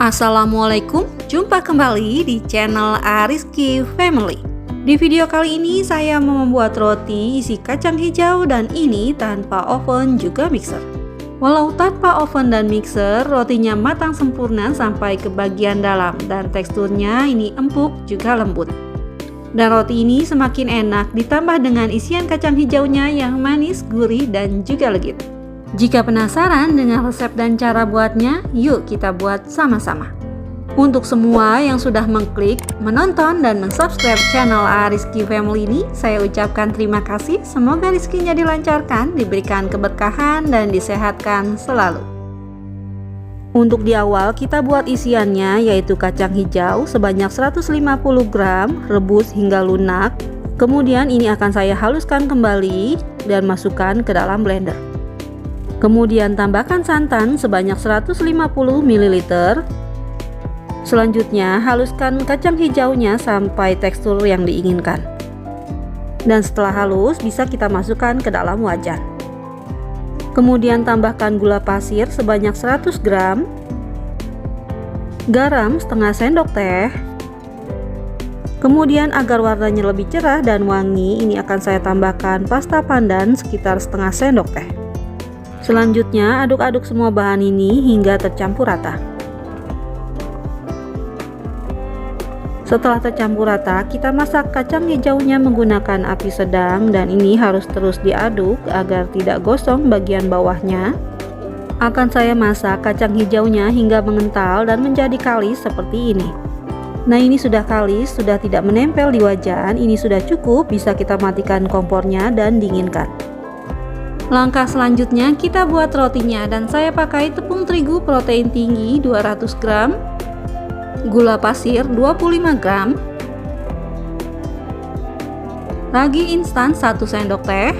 Assalamualaikum, jumpa kembali di channel Ariski Family. Di video kali ini saya mau membuat roti isi kacang hijau dan ini tanpa oven juga mixer. Walau tanpa oven dan mixer, rotinya matang sempurna sampai ke bagian dalam dan teksturnya ini empuk juga lembut. Dan roti ini semakin enak ditambah dengan isian kacang hijaunya yang manis, gurih, dan juga legit. Jika penasaran dengan resep dan cara buatnya, yuk kita buat sama-sama. Untuk semua yang sudah mengklik, menonton, dan mensubscribe channel Ariski Family ini, saya ucapkan terima kasih. Semoga rezekinya dilancarkan, diberikan keberkahan, dan disehatkan selalu. Untuk di awal kita buat isiannya yaitu kacang hijau sebanyak 150 gram, rebus hingga lunak. Kemudian ini akan saya haluskan kembali dan masukkan ke dalam blender. Kemudian tambahkan santan sebanyak 150 ml. Selanjutnya haluskan kacang hijaunya sampai tekstur yang diinginkan. Dan setelah halus bisa kita masukkan ke dalam wajan. Kemudian tambahkan gula pasir sebanyak 100 gram, garam setengah sendok teh. Kemudian agar warnanya lebih cerah dan wangi, ini akan saya tambahkan pasta pandan sekitar setengah sendok teh. Selanjutnya aduk-aduk semua bahan ini hingga tercampur rata. Setelah tercampur rata, kita masak kacang hijaunya menggunakan api sedang dan ini harus terus diaduk agar tidak gosong bagian bawahnya. Akan saya masak kacang hijaunya hingga mengental dan menjadi kalis seperti ini. Nah, ini sudah kalis, sudah tidak menempel di wajan, ini sudah cukup, bisa kita matikan kompornya dan dinginkan. Langkah selanjutnya kita buat rotinya dan saya pakai tepung terigu protein tinggi 200 gram, gula pasir 25 gram, ragi instan 1 sendok teh.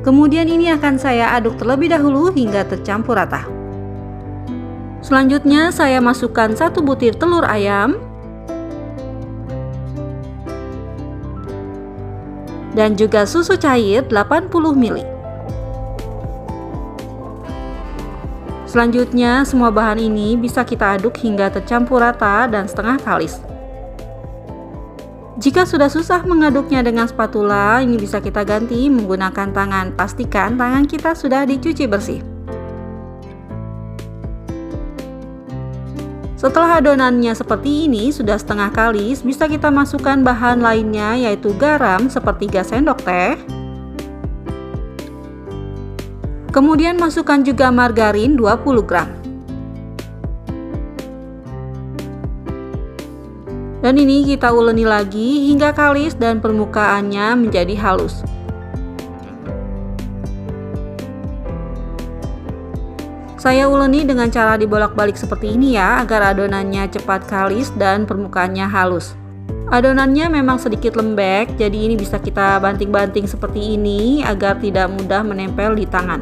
Kemudian ini akan saya aduk terlebih dahulu hingga tercampur rata. Selanjutnya saya masukkan 1 butir telur ayam dan juga susu cair 80 ml. Selanjutnya semua bahan ini bisa kita aduk hingga tercampur rata dan setengah kalis. Jika sudah susah mengaduknya dengan spatula, ini bisa kita ganti menggunakan tangan. Pastikan tangan kita sudah dicuci bersih. Setelah adonannya seperti ini sudah setengah kalis, bisa kita masukkan bahan lainnya yaitu garam sepertiga sendok teh. Kemudian masukkan juga margarin 20 gram. Dan ini kita uleni lagi hingga kalis dan permukaannya menjadi halus. Saya uleni dengan cara dibolak-balik seperti ini ya, agar adonannya cepat kalis dan permukaannya halus. Adonannya memang sedikit lembek, jadi ini bisa kita banting-banting seperti ini agar tidak mudah menempel di tangan.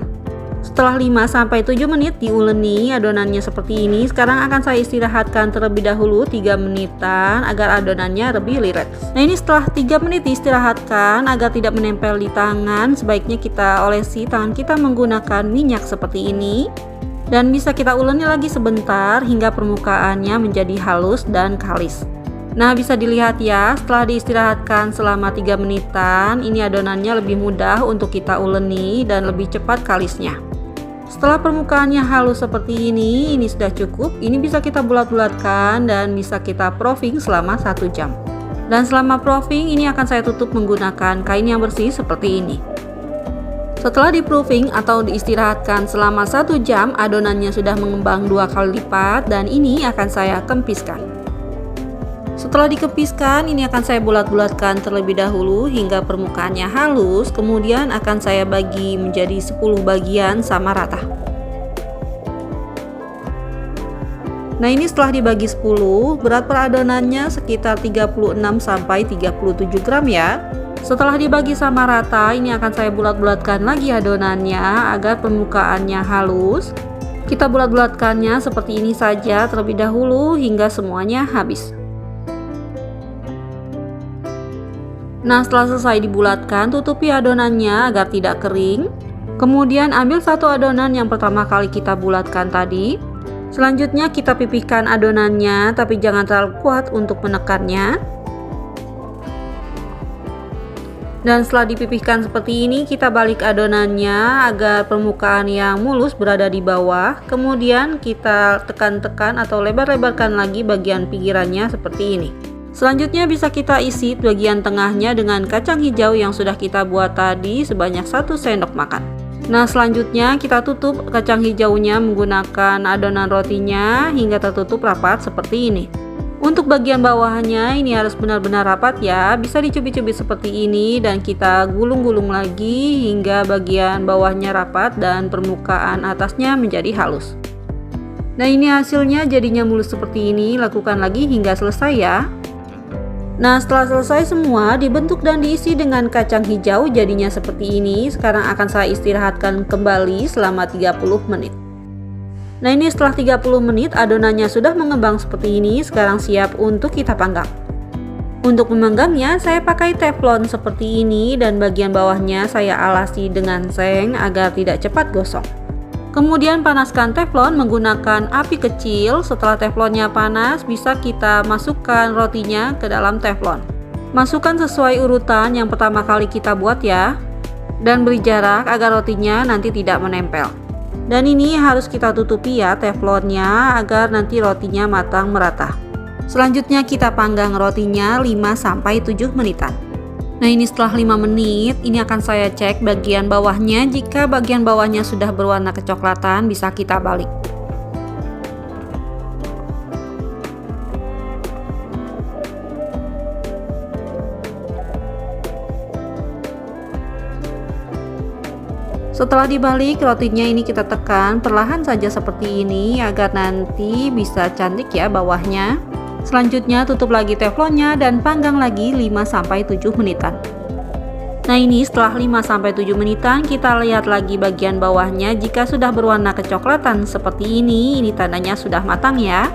Setelah 5-7 menit diuleni adonannya seperti ini, sekarang akan saya istirahatkan terlebih dahulu 3 menitan agar adonannya lebih rileks. Nah, ini setelah 3 menit diistirahatkan agar tidak menempel di tangan, sebaiknya kita olesi tangan kita menggunakan minyak seperti ini. Dan bisa kita uleni lagi sebentar hingga permukaannya menjadi halus dan kalis. Nah, bisa dilihat ya, setelah diistirahatkan selama 3 menitan, ini adonannya lebih mudah untuk kita uleni dan lebih cepat kalisnya. Setelah permukaannya halus seperti ini sudah cukup. Ini bisa kita bulat-bulatkan dan bisa kita proofing selama 1 jam. Dan selama proofing ini akan saya tutup menggunakan kain yang bersih seperti ini. Setelah di-proofing atau diistirahatkan selama 1 jam, adonannya sudah mengembang 2 kali lipat dan ini akan saya kempiskan. Setelah dikempiskan, ini akan saya bulat-bulatkan terlebih dahulu hingga permukaannya halus, kemudian akan saya bagi menjadi 10 bagian sama rata. Nah, ini setelah dibagi 10, berat per adonannya sekitar 36-37 gram ya. Setelah dibagi sama rata, ini akan saya bulat-bulatkan lagi adonannya agar permukaannya halus. Kita bulat-bulatkannya seperti ini saja terlebih dahulu hingga semuanya habis. Nah, setelah selesai dibulatkan, tutupi adonannya agar tidak kering. Kemudian ambil satu adonan yang pertama kali kita bulatkan tadi. Selanjutnya kita pipihkan adonannya, tapi jangan terlalu kuat untuk menekannya. Dan setelah dipipihkan seperti ini, kita balik adonannya agar permukaan yang mulus berada di bawah. Kemudian kita tekan-tekan atau lebar-lebarkan lagi bagian pinggirannya seperti ini. Selanjutnya bisa kita isi bagian tengahnya dengan kacang hijau yang sudah kita buat tadi sebanyak 1 sendok makan. Nah, selanjutnya kita tutup kacang hijaunya menggunakan adonan rotinya hingga tertutup rapat seperti ini. Untuk bagian bawahnya ini harus benar-benar rapat ya, bisa dicubit-cubit seperti ini dan kita gulung-gulung lagi hingga bagian bawahnya rapat dan permukaan atasnya menjadi halus. Nah, ini hasilnya jadinya mulus seperti ini, lakukan lagi hingga selesai ya. Nah, setelah selesai semua dibentuk dan diisi dengan kacang hijau jadinya seperti ini. Sekarang akan saya istirahatkan kembali selama 30 menit. Nah, ini setelah 30 menit adonannya sudah mengembang seperti ini. Sekarang siap untuk kita panggang. Untuk memanggangnya saya pakai teflon seperti ini dan bagian bawahnya saya alasi dengan seng agar tidak cepat gosong. Kemudian panaskan teflon menggunakan api kecil. Setelah teflonnya panas, bisa kita masukkan rotinya ke dalam teflon. Masukkan sesuai urutan yang pertama kali kita buat ya. Dan beri jarak agar rotinya nanti tidak menempel. Dan ini harus kita tutupi ya teflonnya agar nanti rotinya matang merata. Selanjutnya kita panggang rotinya 5-7 menitan. Nah, ini setelah 5 menit, ini akan saya cek bagian bawahnya. Jika bagian bawahnya sudah berwarna kecoklatan, bisa kita balik. Setelah dibalik, rotinya ini kita tekan perlahan saja seperti ini agar nanti bisa cantik ya bawahnya. Selanjutnya tutup lagi teflonnya dan panggang lagi 5-7 menitan. Nah, ini setelah 5-7 menitan kita lihat lagi bagian bawahnya. Jika sudah berwarna kecoklatan seperti ini tandanya sudah matang ya.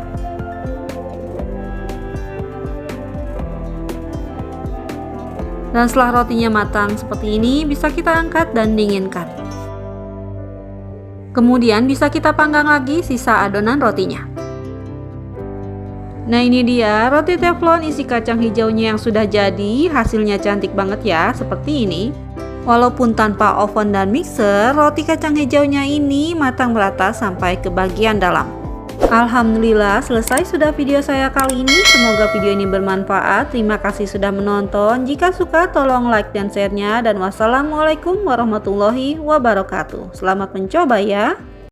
Dan setelah rotinya matang seperti ini bisa kita angkat dan dinginkan. Kemudian bisa kita panggang lagi sisa adonan rotinya. Nah, ini dia roti teflon isi kacang hijaunya yang sudah jadi. Hasilnya cantik banget ya, seperti ini. Walaupun tanpa oven dan mixer, roti kacang hijaunya ini matang merata sampai ke bagian dalam. Alhamdulillah, selesai sudah video saya kali ini. Semoga video ini bermanfaat. Terima kasih sudah menonton. Jika suka tolong like dan share-nya. Dan wassalamualaikum warahmatullahi wabarakatuh. Selamat mencoba ya.